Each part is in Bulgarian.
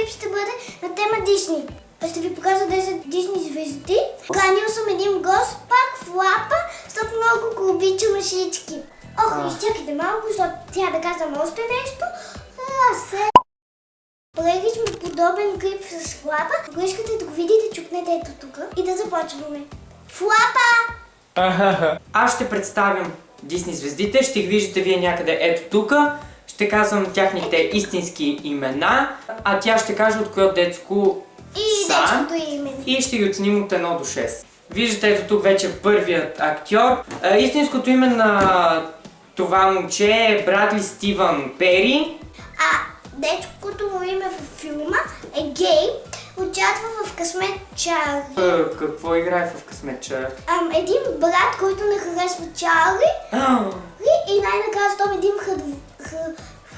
клип ще бъде на тема Дисни. Ще ви покажа 10 Дисни звезди. Канил съм един гост пак в Лапа, защото много го обича мъжички. Изчакайте малко, защото трябва да казвам още нещо. Правили сме подобен клип с Лапа. Ако искате да го видите, чукнете ето тук и да започваме. В Лапа! Аз ще представям Дисни звездите, ще ги виждате вие някъде ето тук. Ще казвам тяхните истински имена, а тя ще каже от кое детско и са детското име. И ще ги оценим от 1 до 6. Виждате ето тук вече първият актьор. Истинското име на това момче е Брадли Стивън Пери. А детското му име във филма е Гей. Участва в Късмет Чарли. Какво играе в Късмет Чарли? Един брат, който не харесва Чарли. И най-накрая става един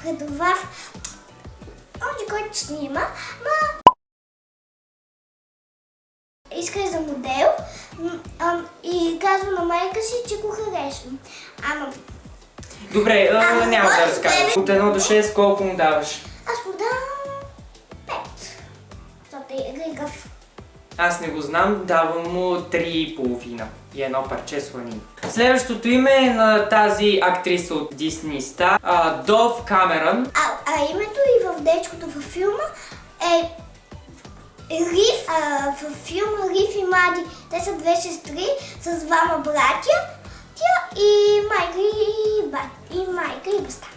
хредовав, който снима. Иска за модел и казва на майка си, че го харесвам. Добре, няма да разказваш. От 1 до 6 колко му даваш? Аз му давам 5. Защото е гъв. Аз не го знам, давам му 3,5 и едно парче сланина. Следващото име е на тази актриса от Disney Star, Дов Камерън. Името и в детското във филма е Риф. Във филма Риф и Мади, те са две сестри с двама братя. Тя и майка и баща.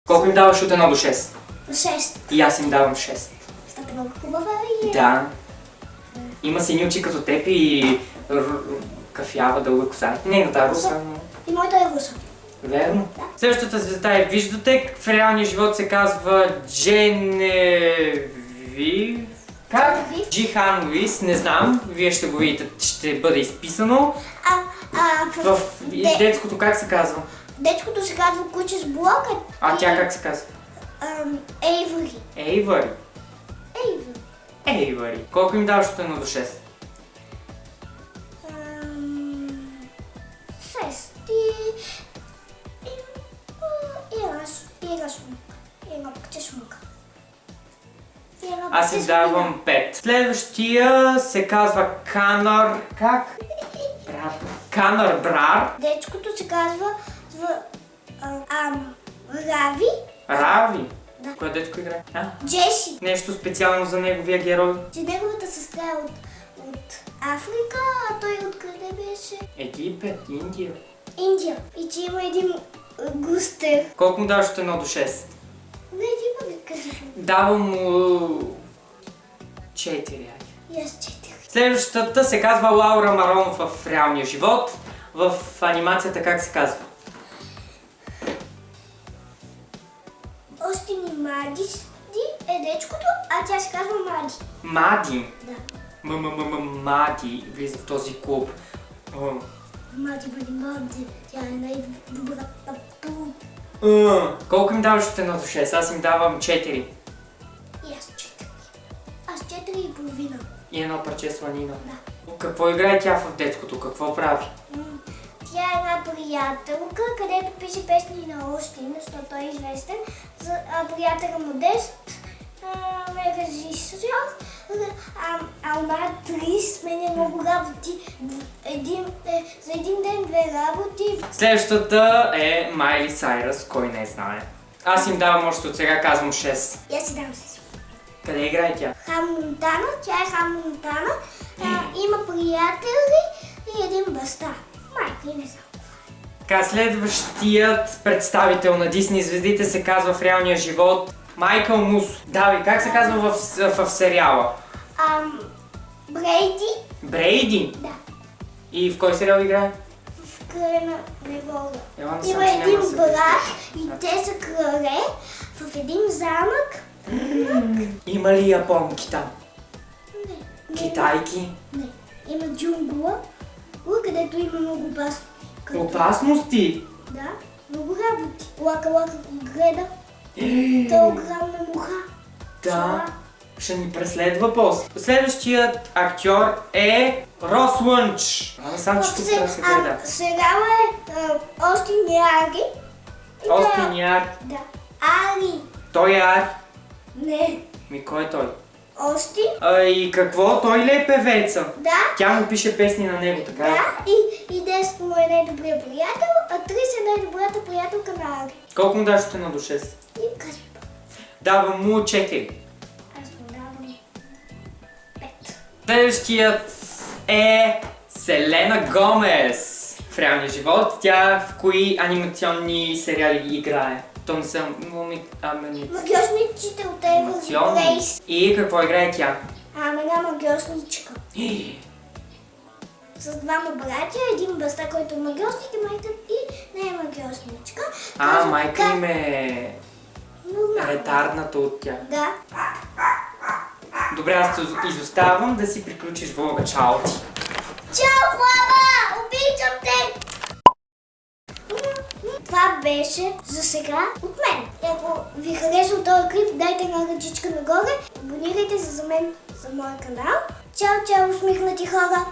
Колко им даваш от 1 до 6? 6. И аз им давам 6. Стата много хубава и Да. Има сини очи като теб и кафява дълга коса. Нейната руса, но... И моята е руса. Верно. Да. Следващата звезда е виждате. В реалния живот се казва Дженевив. Как? Джихан Луис, не знам. Вие ще го видите, ще бъде изписано. В детското как се казва? Детското се казва Куче с блок. А тя как се казва? Ейвъри. Ейвъри. Ейвъри. Колко им даваш от 1 до 6? 6 и едно пъкче шмука. Аз им давам 5. Следващия се казва Канър... Как? Канър Брар. Детското се казва Рави. Рави? Да. Кое детско играе? Джеси. Нещо специално за неговия герой? Че неговата сестра е от Африка, а той откъде беше? Египет, Индия. Индия. И че има един густер. Колко му даваш от 1 до 6? Не, ти ми кажи. Давам му 4. И аз 4. Следващата се казва Лаура Маронов в реалния живот. В анимацията как се казва? Остин и Мади е детското, а тя се казва Мади. Мади? Да. Мади влиза в този клуб. Мади. Тя е най-добрата клуб. Колко им даваш от 1 до 6? Аз им давам 4. И аз 4. Аз 4,5. И едно парче сланина. Да. Какво играе тя в детското? Какво прави? Тя е една приятелка, където пише песни на Остин, защото той е известен. Приятелка Модест е режисьор, она е актриса, сменя много работи. За един ден 2 работи. Следващата е Майли Сайръс, кой не знае. Аз им давам още от сега, казвам 6. И аз си давам 6. Къде играе тя? Хана Монтана, тя е Хана Монтана. Има приятели и един баща. Майка и не знам. Така, следващият представител на Дисни звездите се казва в реалния живот Майкъл Мусо. Давай, как се казва в сериала? Брейди. Брейди? Да. И в кой сериал играе? В Края на Револда. Има един брат и те са крале в един замък. Има ли японки там? Не. Китайки? Не. Има джунгла, където има много опасности. Опасности? Да, много работи. Лака го гледа. Той е огромна муха. Да. Ще ни преследва после. Следващият актьор е Рос Лънч. Сам че тук трябва да се гледа. Сериала е Остин и Ари. Остин и Ари? Да. Ари. Той е Ари. Не. Кой е той? Ости. И какво? Той ли е певеца? Да. Тя му пише песни на него, така? Да. И 10 му е най-добрият приятел, а 30 е най-добрата приятелка на Ари. Колко му даш от 1 до 6? И кажи. Давам му 4. Аз му давам 5. Следващият е Селена Гомес. В реалния живот тя в кои анимационни сериали играе? То не са Магиосниците от Евро Плейс. И какво играе тя? Една магиосничка. С двама братя, един баща, който е магиосник и майка и не е магиосничка. Майка им е ретардната от тях. Да. Добре, аз те изоставам да си приключиш влога. Чао ти! Чао, Влада! Обичам те! Това беше за сега от мен. Ако ви харесва този клип, дайте една ръчичка нагоре, абонирайте се за мен, за моя канал. Чао, чао, усмихнати хора!